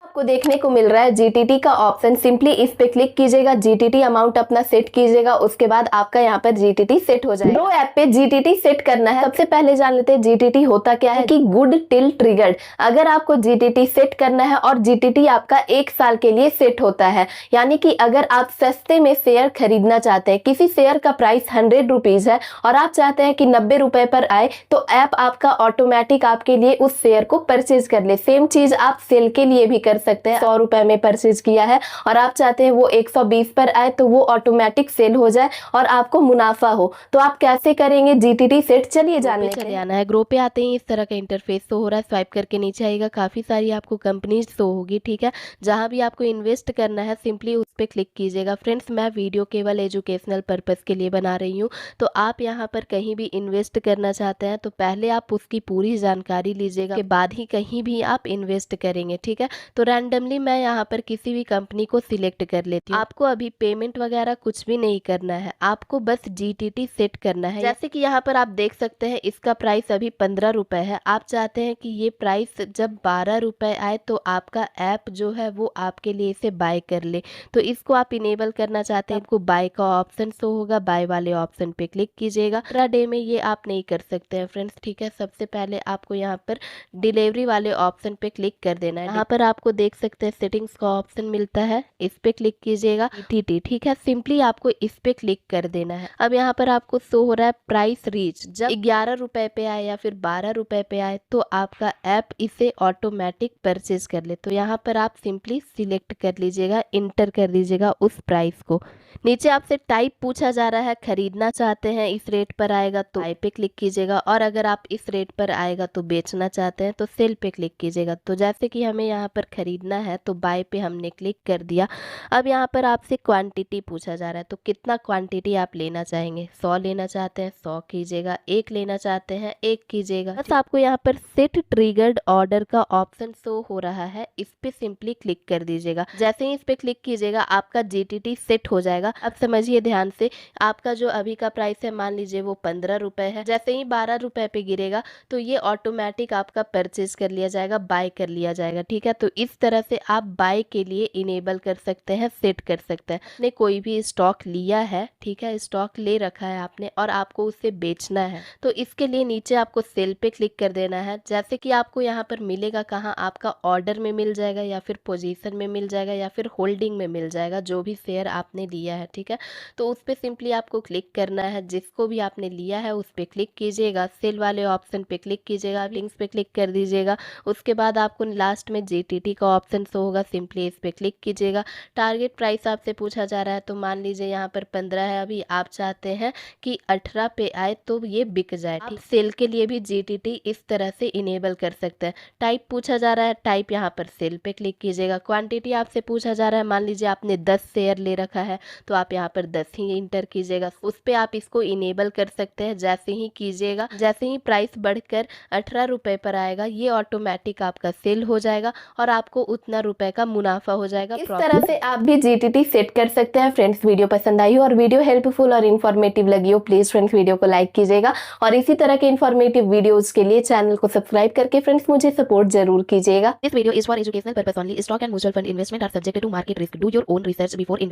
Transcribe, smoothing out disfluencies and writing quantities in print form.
आपको देखने को मिल रहा है जीटीटी का ऑप्शन। सिंपली इस पे क्लिक कीजिएगा, जीटीटी अमाउंट अपना सेट कीजिएगा, उसके बाद आपका यहाँ पर जीटीटी सेट हो जाएगा। दो ऐप पे जीटीटी सेट करना है। सबसे पहले जान लेते हैं जीटीटी होता क्या है कि गुड टिल ट्रिगर्ड। अगर आपको जीटीटी सेट करना है और जीटीटी आपका 1 साल के लिए सेट होता है, यानी कि अगर आप सस्ते में शेयर खरीदना चाहते हैं, किसी शेयर का प्राइस 100 रुपीज है और आप चाहते हैं कि 90 रुपए पर आए, तो ऐप आपका ऑटोमेटिक आपके लिए उस शेयर को परचेज कर ले। सेम चीज आप सेल के लिए भी कर सकते हैं। 100 रुपए में परचेज किया है और आप चाहते हैं वो 120 पर आए, तो वो ऑटोमेटिक सेल हो जाए और आपको मुनाफा हो। तो आप कैसे करेंगे जीटीटी सेट, चलिए जानने चले आना है। ग्रो पे आते ही इस तरह का इंटरफेस शो हो रहा है। स्वाइप करके नीचे आएगा, काफी सारी आपको कंपनीज शो होगी, ठीक है। जहां भी आपको इन्वेस्ट करना है सिंपली उस पर क्लिक कीजिएगा। फ्रेंड्स, मैं वीडियो केवल एजुकेशनल पर्पस के लिए बना रही हूँ, तो आप यहाँ पर कहीं भी इन्वेस्ट करना चाहते हैं तो पहले आप उसकी पूरी जानकारी लीजिएगा, के बाद ही कहीं भी आप इन्वेस्ट करेंगे, ठीक है। तो रैंडमली मैं यहाँ पर किसी भी कंपनी को सिलेक्ट कर लेती हूँ। आपको अभी पेमेंट वगैरह कुछ भी नहीं करना है, आपको बस जीटीटी सेट करना है। जैसे कि यहाँ पर आप देख सकते हैं इसका प्राइस अभी 15 रुपए है। आप चाहते हैं कि ये प्राइस जब 12 रुपए आए तो आपका ऐप जो है वो आपके लिए इसे बाय कर ले। तो इसको आप इनेबल करना चाहते हैं, आपको बाय का ऑप्शन शो होगा, बाय वाले ऑप्शन पे क्लिक कीजिएगा। इंट्राडे में ये आप नहीं कर सकते हैं फ्रेंड्स, ठीक है। सबसे पहले आपको यहाँ पर डिलीवरी वाले ऑप्शन पे क्लिक कर देना है। यहाँ पर आपको देख सकते हैं सेटिंग्स का ऑप्शन मिलता है, इस पे क्लिक कीजिएगा, जीटीटी, ठीक है। सिंपली आपको इस पे क्लिक कर देना है। अब यहाँ पर आपको शो हो रहा है प्राइस रीच। जब 11 रुपए पे आए या फिर 12 रुपए पे आए तो आपका ऐप इसे ऑटोमेटिक परचेज कर ले। तो यहाँ पर आप सिंपली सिलेक्ट कर लीजिएगा, इंटर कर दीजिएगा उस प्राइस को। नीचे आपसे टाइप पूछा जा रहा है, खरीदना चाहते हैं इस रेट पर आएगा तो बाय पे क्लिक कीजिएगा, और अगर आप इस रेट पर आएगा तो बेचना चाहते हैं तो सेल पे क्लिक कीजिएगा। तो जैसे कि हमें यहाँ पर खरीदना है तो बाय पे हमने क्लिक कर दिया। अब यहाँ पर आपसे क्वांटिटी पूछा जा रहा है, तो कितना क्वांटिटी आप लेना चाहेंगे। 100 लेना चाहते हैं 100 कीजिएगा, 1 लेना चाहते हैं 1 कीजिएगा। बस आपको यहाँ पर सेट ट्रिगर्ड ऑर्डर का ऑप्शन शो हो रहा है, इस पे सिंपली क्लिक कर दीजिएगा। जैसे ही इस पे क्लिक कीजिएगा आपका जीटीटी सेट हो जाएगा। अब समझिए ध्यान से, आपका जो अभी का प्राइस है मान लीजिए वो 15 रुपए है, जैसे ही 12 रुपए पे गिरेगा तो ये ऑटोमेटिक आपका परचेज कर लिया जाएगा, बाय कर लिया जाएगा, ठीक है। तो इस तरह से आप बाय के लिए इनेबल कर सकते हैं, सेट कर सकते हैं। आपने कोई भी स्टॉक लिया है, ठीक है, स्टॉक ले रखा है आपने और आपको उसे बेचना है, तो इसके लिए नीचे आपको सेल पे क्लिक कर देना है। जैसे कि आपको यहाँ पर मिलेगा कहाँ, आपका ऑर्डर में मिल जाएगा या फिर पोजीशन में मिल जाएगा या फिर होल्डिंग में मिल जाएगा, जो भी शेयर आपने लिया है, ठीक है। तो उस पर सिंपली आपको क्लिक करना है, जिसको भी आपने लिया है उस पर क्लिक कीजिएगा, सेल वाले ऑप्शन पे क्लिक कीजिएगा, लिंक्स पे क्लिक कर दीजिएगा। उसके बाद आपको लास्ट में जीटीटी का ऑप्शन शो होगा, सिंपली इस पे क्लिक कीजिएगा। टारगेट प्राइस आपसे पूछा जा रहा है, तो मान लीजिए यहाँ पर 15 है, अभी आप चाहते हैं कि 18 पे आए तो ये बिक जाए। आप सेल के लिए भी जीटीटी इस तरह से इनेबल कर सकते हैं। टाइप पूछा जा रहा है, टाइप यहाँ पर सेल पे क्लिक कीजिएगा। क्वांटिटी आपसे पूछा जा रहा है, मान लीजिए आपने 10 शेयर ले रखा है तो आप यहाँ पर 10 ही इंटर कीजिएगा। उस पे आप इसको इनेबल कर सकते हैं। जैसे ही कीजिएगा, जैसे ही प्राइस बढ़कर 18 रुपए पर आएगा ये ऑटोमेटिक आपका सेल हो जाएगा और आपको उतना रुपए का मुनाफा हो जाएगा। इस तरह से आप भी जीटीटी सेट कर सकते हैं। फ्रेंड्स, वीडियो पसंद आई हो और वीडियो हेल्पफुल और इन्फॉर्मेटिव लगी हो, प्लीज फ्रेंड्स वीडियो को लाइक कीजिएगा और इसी तरह के इन्फॉर्मेटिव वीडियोज के लिए चैनल को सब्सक्राइब करके फ्रेंड्स मुझे सपोर्ट जरूर कीजिएगा। This video is for educational purpose only. Stock and mutual fund investment are subject to market risk. Do your own research before investing.